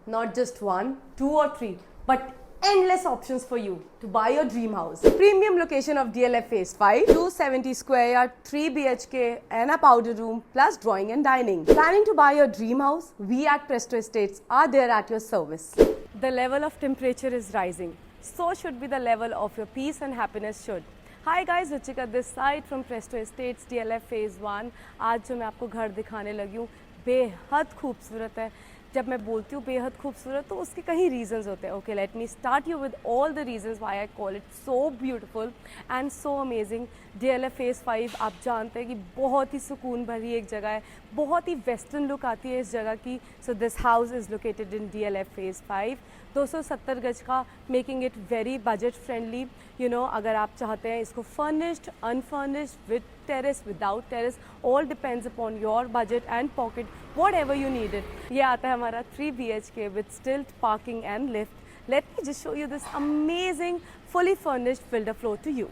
not just one, two or three, but endless options for you to buy your dream house. Premium location of DLF Phase 5, 270 square yard, 3 BHK and a powder room plus drawing and dining. Planning to buy your dream house? We at Presto Estates are there at your service. The level of temperature is rising. So should be the level of your peace and happiness should. Hi guys, Ruchika this side from Presto Estates DLF Phase 1. आज जो मैं आपको घर दिखाने लगी हूँ बेहद खूबसूरत है. जब मैं बोलती हूँ बेहद खूबसूरत तो उसके कई रीजंस होते हैं. Okay, let me start you with all the reasons why I call it so beautiful and so amazing. DLF Phase 5 आप जानते हैं कि बहुत ही सुकून भरी एक जगह है, बहुत ही वेस्टर्न लुक आती है इस जगह की. So this house is located in DLF Phase 5. 270 गज का, making it very budget friendly. You know, अगर आप चाहते हैं इसको furnished, unfurnished, with terrace, without terrace, all depends upon your budget and pocket, what ever you need it. ये आता है हमारा 3 BHK विद स्टिल्ट, parking and lift. Late me just show you this amazing fully furnished builder floor to you.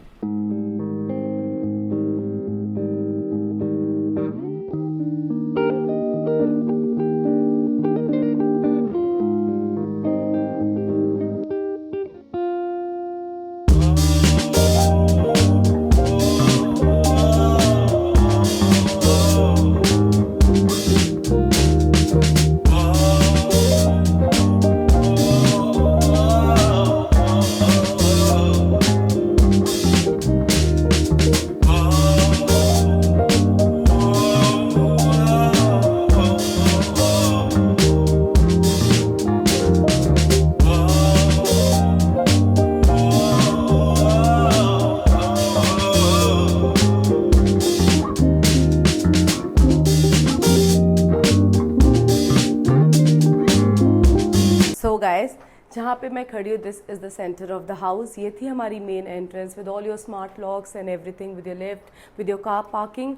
So guys, जहाँ पे मैं खड़ी हूँ this is the centre of the house. ये थी हमारी main entrance with all your smart locks and everything, with your lift, with your car parking.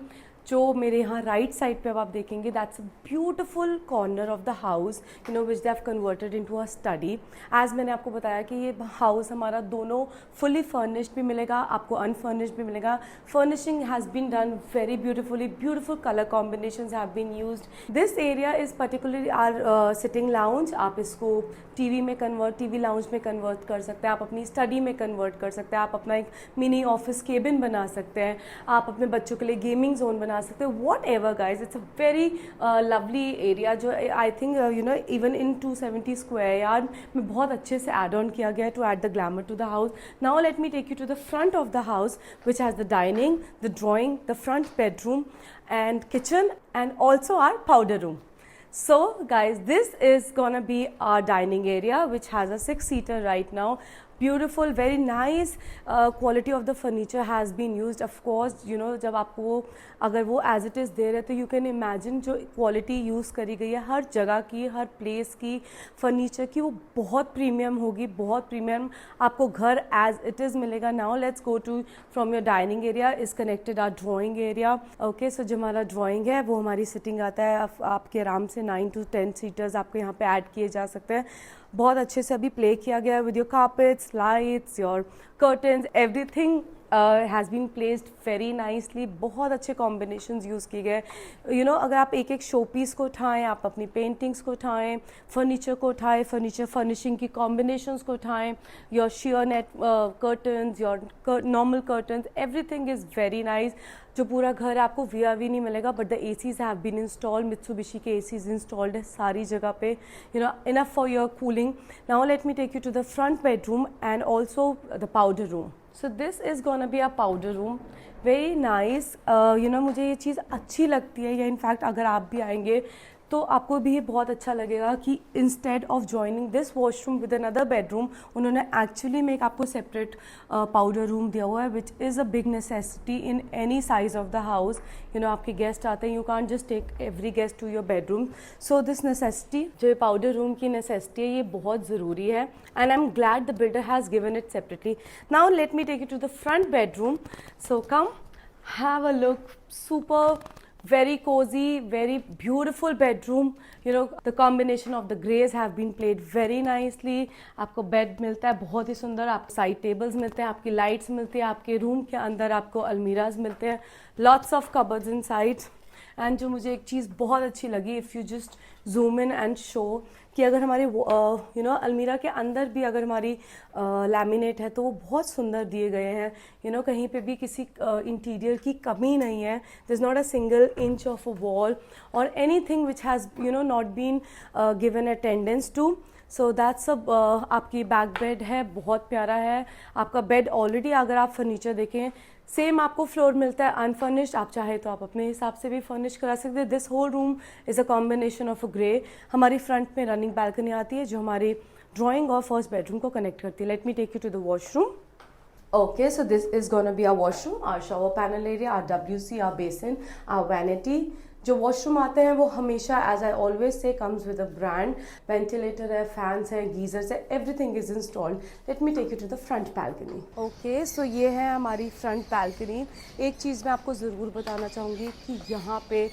जो मेरे यहाँ राइट साइड पे अब आप देखेंगे that's a beautiful corner of the house, you know, which they have converted into a study. As मैंने आपको बताया कि ये हाउस हमारा दोनों फुली फर्निश्ड भी मिलेगा, आपको अनफर्निश्ड भी मिलेगा. Furnishing has been done very beautifully, beautiful colour combinations have been used. This area is particularly our sitting lounge. आप इसको टीवी लाउंज में कन्वर्ट कर सकते हैं, आप अपनी स्टडी में कन्वर्ट कर सकते हैं, आप अपना एक मिनी ऑफिस केबिन बना सकते हैं, आप अपने बच्चों के लिए गेमिंग जोन बना सकते हैं. Whatever guys, it's a very lovely area जो I think you know even in 270 square yard में बहुत अच्छे से एड ऑन किया गया है to add the glamour to the house. Now let me take you to the front of the house which has the dining, the drawing, the front bedroom and kitchen and also our powder room. So guys, this is gonna be our dining area which has a 6-seater right now. Beautiful, very nice quality of the furniture has been used. Of course, you know, जब आपको अगर वो as it is दे रहे तो you can imagine जो quality use करी गई है हर जगह की, हर place की, furniture की, वो बहुत प्रीमियम होगी, बहुत प्रीमियम आपको घर as it is मिलेगा. Now let's go to from your dining area is connected our drawing area. Okay, so जो हमारा drawing है वो हमारी sitting आता है. आपके आराम से 9 to 10 सीटर्स आपके यहाँ पे ऐड किए जा सकते हैं. बहुत अच्छे से अभी प्ले किया गया है with your carpets, lights, your curtains, everything has been placed very nicely. बहुत अच्छे कॉम्बिनेशंस यूज़ किए गए. यू नो, अगर आप एक एक शो पीस को उठाएं, आप अपनी पेंटिंग्स को उठाएं, फर्नीचर को उठाएं, फर्नीचर फर्निशिंग की कॉम्बिनेशंस को उठाएं, your sheer net curtains, your normal curtains, everything is very nice. जो पूरा घर आपको वी नहीं मिलेगा, but the ACs have been installed. Mitsubishi के एसीज इंस्टॉल्ड है सारी जगह पे, you know, enough for your cooling. Now let me take you to the front bedroom and also the powder room. So this is gonna be a powder room, very nice. You know, मुझे ये चीज़ अच्छी लगती है, या in fact अगर आप भी आएंगे तो आपको भी ये बहुत अच्छा लगेगा कि instead of joining this washroom with another bedroom, उन्होंने एक्चुअली में एक आपको सेपरेट पाउडर रूम दिया हुआ है which is a big necessity in any size of the house. You know, आपके गेस्ट आते हैं, you can't just take every guest to your bedroom. So this necessity, जो पाउडर रूम की necessity है, ये बहुत ज़रूरी है and I am glad the builder has given it separately. Now let me take you to the front bedroom. So come have a look. Super, very cozy, very beautiful bedroom. You know, the combination of the greys have been played very nicely. आपको bed मिलता है बहुत ही सुंदर, आप side tables मिलते हैं, आपकी lights मिलती है, आपके रूम के अंदर आपको अलमीराज मिलते हैं, lots of cupboards in side. And जो मुझे एक चीज़ बहुत अच्छी लगी, if you just zoom in and show कि अगर हमारे अलमीरा के अंदर भी अगर हमारी लैमिनेट है तो वो बहुत सुंदर दिए गए हैं। कहीं पे भी किसी इंटीरियर की कमी नहीं है। This is not a single inch of a wall और anything which has not been given attendance to. So that's आपकी बैक बेड है, बहुत प्यारा है आपका बेड। ऑलरेडी अगर आप फर्नीचर देखें सेम आपको फ्लोर मिलता है अनफर्निश्ड, आप चाहे तो आप अपने हिसाब से भी फर्निश करा सकते हैं। This whole room is a combination of a grey. हमारी फ्रंट में रनिंग बैल्कनी आती है जो हमारी ड्राइंग और फर्स्ट बेडरूम को कनेक्ट करती है। Let me take you to the washroom. Okay, so this is gonna be our washroom, our shower panel area, our WC, our basin, our vanity. जो washroom आते हैं वो हमेशा एज आई ऑलवेज से comes with a brand. Ventilator है, fans है, geysers है, everything is installed. Let me take you to the front balcony. Okay, so ये है हमारी फ्रंट बैल्कनी। एक चीज़ मैं आपको ज़रूर बताना चाहूँगी कि यहाँ पे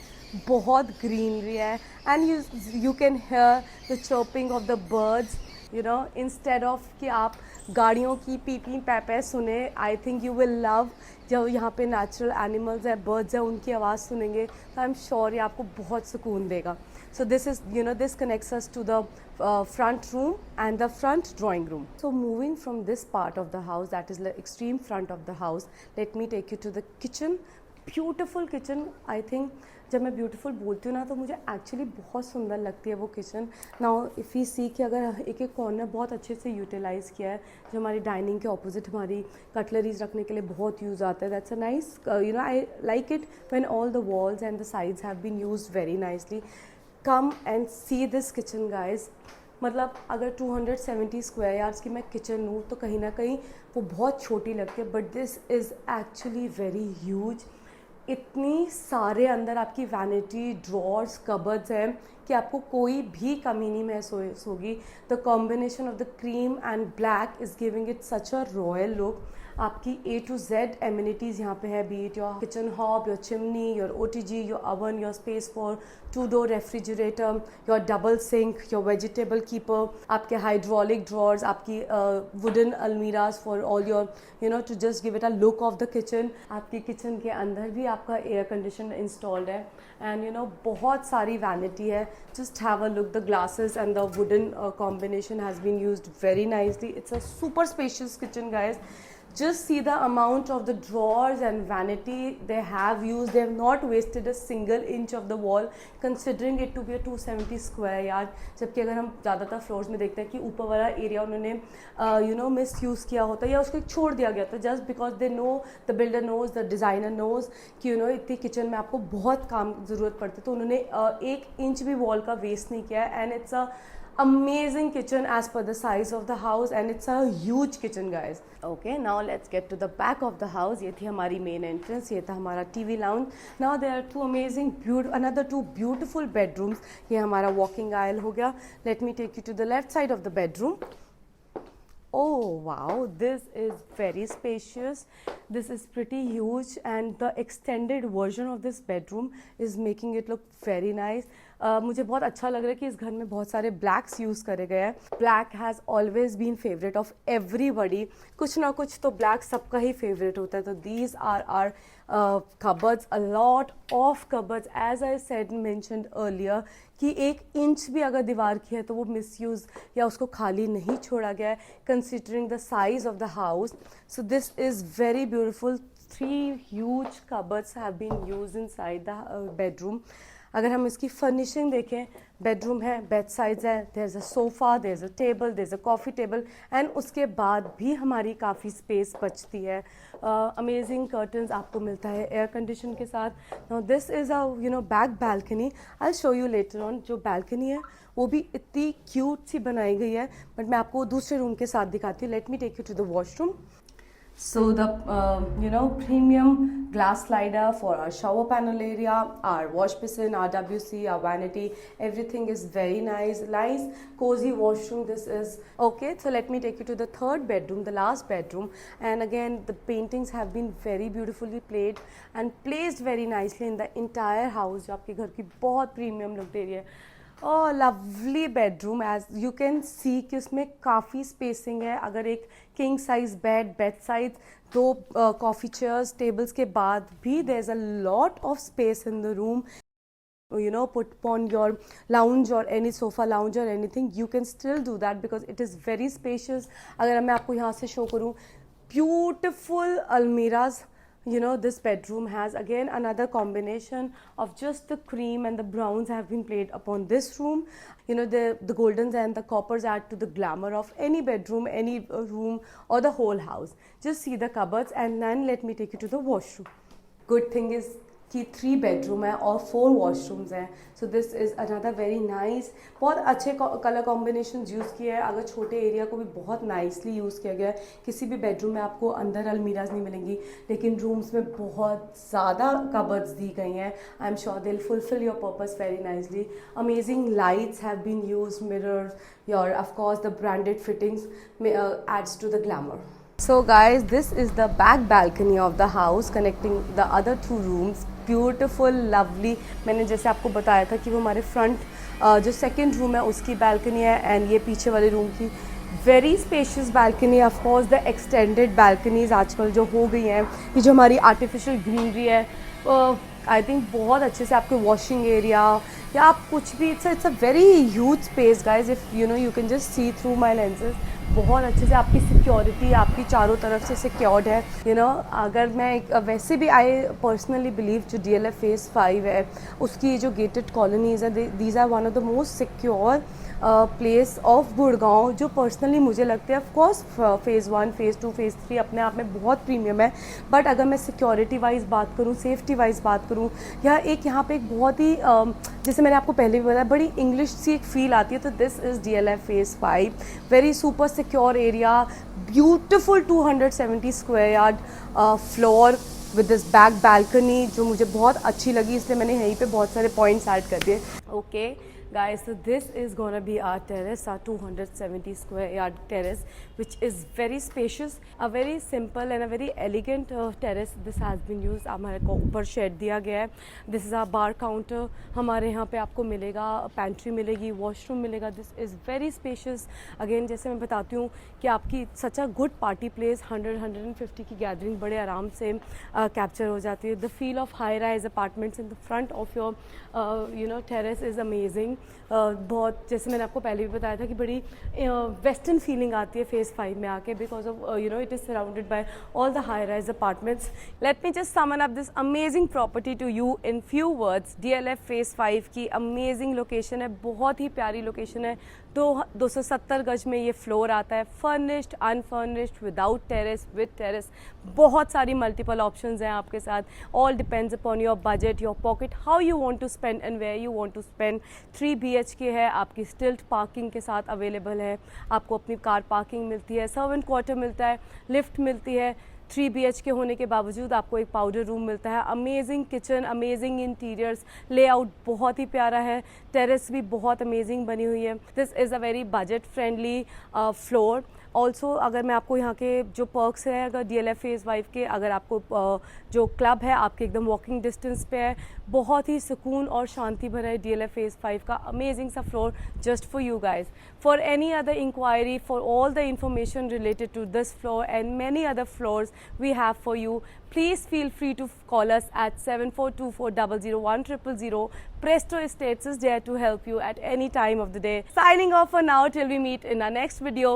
बहुत ग्रीनरी है and you can here the chirping of the birds instead of कि आप गाड़ियों की पी पैपे सुने। आई थिंक यू विल लव जब यहाँ पे नेचुरल एनिमल्स है, बर्ड्स है, उनकी आवाज़ सुनेंगे तो आई एम श्योर ये आपको बहुत सुकून देगा। So this is this connects us to the front room and the front drawing room. So moving from this part of the house, that is the extreme front of the house, let me take you to the kitchen. Beautiful kitchen. I think जब मैं beautiful बोलती हूँ ना तो मुझे actually बहुत सुंदर लगती है वो kitchen. Now if you see कि अगर एक एक कॉर्नर बहुत अच्छे से यूटिलाइज़ किया है, जो हमारी डाइनिंग के ऑपोजिट हमारी कटलरीज रखने के लिए बहुत यूज़ आता है। That's a nice I like it when all the walls and the sides have been used very nicely. Come and see this kitchen guys. मतलब अगर 270 स्क्वायर यार्ड्स की मैं किचन लूँ तो कहीं ना कहीं वो बहुत छोटी लगती है, but this is actually very huge. इतनी सारे अंदर आपकी वैनिटी, ड्रॉर्स, कबर्ड्स हैं कि आपको कोई भी कमी नहीं महसूस होगी। The combination of the cream and black is giving it such a royal look. आपकी A to Z एमिनिटीज़ यहाँ पे है, be it your kitchen hob, your chimney, your OTG, your oven, your space for 2-door refrigerator, your double sink, your vegetable keeper, आपके hydraulic drawers, आपकी wooden almirahs for all your to just give it a look of the kitchen. आपकी kitchen के अंदर भी आपका air condition installed है and बहुत सारी वैनिटी है। Just have a look, the glasses and the wooden combination has been used very nicely. It's a super spacious kitchen, guys. Just see the amount of the drawers and vanity they have used. They have not wasted a single inch of the wall, considering it to be a 270 square yard. जबकि अगर हम ज़्यादातर floors में देखते हैं कि ऊपर वाला एरिया उन्होंने मिस यूज़ किया होता है या उसको छोड़ दिया गया था, just because they know, the builder knows, the designer knows कि इतनी किचन में आपको बहुत काम ज़रूरत पड़ती है, तो उन्होंने 1 इंच भी वॉल का वेस्ट नहीं किया है। And it's a amazing kitchen as per the size of the house and it's a huge kitchen, guys. Okay, now let's get to the back of the house. ये थी हमारी main entrance, ये था हमारा TV lounge. Now there are another two beautiful bedrooms. ये हमारा walking aisle हो गया. Let me take you to the left side of the bedroom. Oh wow, this is very spacious. This is pretty huge and the extended version of this bedroom is making it look very nice. मुझे बहुत अच्छा लग रहा है कि इस घर में बहुत सारे ब्लैक्स यूज़ करे गए हैं। Black has always been favourite of everybody. कुछ ना कुछ तो ब्लैक सबका ही फेवरेट होता है। तो these are cupboards, a lot of cupboards, as I said mentioned earlier कि 1 इंच भी अगर दीवार की है तो वो मिसयूज़ या उसको खाली नहीं छोड़ा गया है, considering the size of the house. So this is very beautiful. 3 huge cupboards have been used inside the bedroom. अगर हम इसकी फर्निशिंग देखें, बेडरूम है, बेड साइड्स है, there is a sofa, there is a table, there is a coffee table and उसके बाद भी हमारी काफ़ी स्पेस बचती है। अमेजिंग कर्टन्स आपको मिलता है एयर कंडीशन के साथ। Now this is a back balcony. I show you later on. जो बैल्कनी है वो भी इतनी क्यूट सी बनाई गई है, बट मैं आपको दूसरे रूम के साथ दिखाती हूँ। Let me take you to the washroom. So the premium glass slider for our shower panel area, our wash basin, our WC, our vanity, everything is very nice cozy washroom. This is okay. So let me take you to the third bedroom, the last bedroom, and again the paintings have been very beautifully played and placed very nicely in the entire house, जो आपके घर की बहुत premium look दे रही है। Lovely bedroom, as you can see कि उसमें काफ़ी स्पेसिंग है। अगर एक king size bed size, 2 coffee chairs, tables के बाद भी there is a lot of space in the room. put upon your lounge or any sofa lounge or anything, you can still do that because it is very spacious. अगर मैं आपको यहाँ से show करूँ, beautiful almiras. This bedroom has again another combination of just the cream and the browns have been played upon this room. The goldens and the coppers add to the glamour of any bedroom, any room or the whole house. Just see the cupboards and then let me take you to the washroom. Good thing is कि 3 bedroom है और 4 washrooms हैं. सो this is another very nice. बहुत अच्छे colour combination use किया है. अगर छोटे एरिया को भी बहुत नाइसली यूज़ किया गया है. किसी भी बेडरूम में आपको अंदर अलमीराज नहीं मिलेंगी, लेकिन रूम्स में बहुत ज़्यादा कबर्ड्स दी गई हैं. I am sure they will fulfil your purpose very nicely. Amazing lights have been use, mirrors, your of course the branded fittings adds to the glamour. So guys, this is the back balcony of the house connecting the other 2 rooms. Beautiful, lovely. मैंने जैसे आपको बताया था कि वो हमारे front जो second room है उसकी balcony है, एंड ये पीछे वाले रूम की very spacious balcony. Of course the extended balconies आजकल जो हो गई हैं, ये जो हमारी आर्टिफिशियल ग्रीनरी है, आई थिंक बहुत अच्छे से आपके वॉशिंग एरिया या आप कुछ भी, it's a very huge space guys. If you can just see through my lenses. बहुत अच्छे से आपकी सिक्योरिटी आपकी चारों तरफ से सिक्योर्ड है. अगर मैं वैसे भी आई पर्सनली बिलीव जो DLF Phase 5 है उसकी जो गेटेड कॉलोनीज़ हैं, these are one of the most secure place of Gurgaon, जो पर्सनली मुझे लगता है. ऑफकोर्स Phase 1, Phase 2, Phase 3 अपने आप में बहुत प्रीमियम है, बट अगर मैं सिक्योरिटी वाइज बात करूँ, सेफ्टी वाइज बात करूँ, या एक यहाँ पे एक बहुत ही जैसे मैंने आपको पहले भी बताया, बड़ी इंग्लिश सी एक फील आती है. तो this is DLF Phase 5. Very super secure area, beautiful 270 square yard floor with this back balcony जो मुझे बहुत अच्छी लगी, इसलिए मैंने यहीं पे बहुत सारे पॉइंट्स ऐड कर दिए. Okay guys, so this is gonna be our terrace, our 270 square yard terrace, which is very spacious, a very simple and a very elegant terrace. This has been used. हमारे को ऊपर shade दिया गया है. This is our bar counter. हमारे यहाँ पे आपको मिलेगा pantry मिलेगी, washroom मिलेगा. This is very spacious. Again जैसे मैं बताती हूँ कि आपकी such a good party place, 100-150 की gathering बड़े आराम से capture हो जाती है. The feel of high rise apartments in the front of your terrace is amazing. बहुत जैसे मैंने आपको पहले भी बताया था कि बड़ी वेस्टर्न फीलिंग आती है Phase 5 में आके, because of it is surrounded by all the high rise apartments. Let me just sum up this amazing property to you in few words. DLF Phase 5 की अमेजिंग लोकेशन है, बहुत ही प्यारी location है. 270 गज में ये फ्लोर आता है, furnished, unfurnished, without terrace, with terrace. बहुत सारी मल्टीपल ऑप्शंस हैं आपके साथ. All depends upon your budget, your pocket, how you want to spend and where you want to spend. 3 BHK है, आपकी स्टिल्ट पार्किंग के साथ अवेलेबल है. आपको अपनी कार पार्किंग मिलती है, सर्वेंट क्वार्टर मिलता है, लिफ्ट मिलती है. 3 BHK होने के बावजूद आपको एक पाउडर रूम मिलता है. Amazing kitchen, amazing interiors, layout बहुत ही प्यारा है. टेरेस भी बहुत अमेजिंग बनी हुई है. This is a very budget friendly floor. Also अगर मैं आपको यहाँ के जो पर्क्स हैं अगर DLF Phase 5 के, अगर आपको जो क्लब है आपके एकदम वॉकिंग डिस्टेंस पे है, बहुत ही सुकून और शांति भरा है DLF Phase 5 का अमेजिंग सा floor just for you guys. For any other inquiry, for all the information related to this floor and many other floors we have for you, please feel free to call us at 7424001000. Presto Estates is there to help you at any time of the day. Signing off for now till we meet in our next video.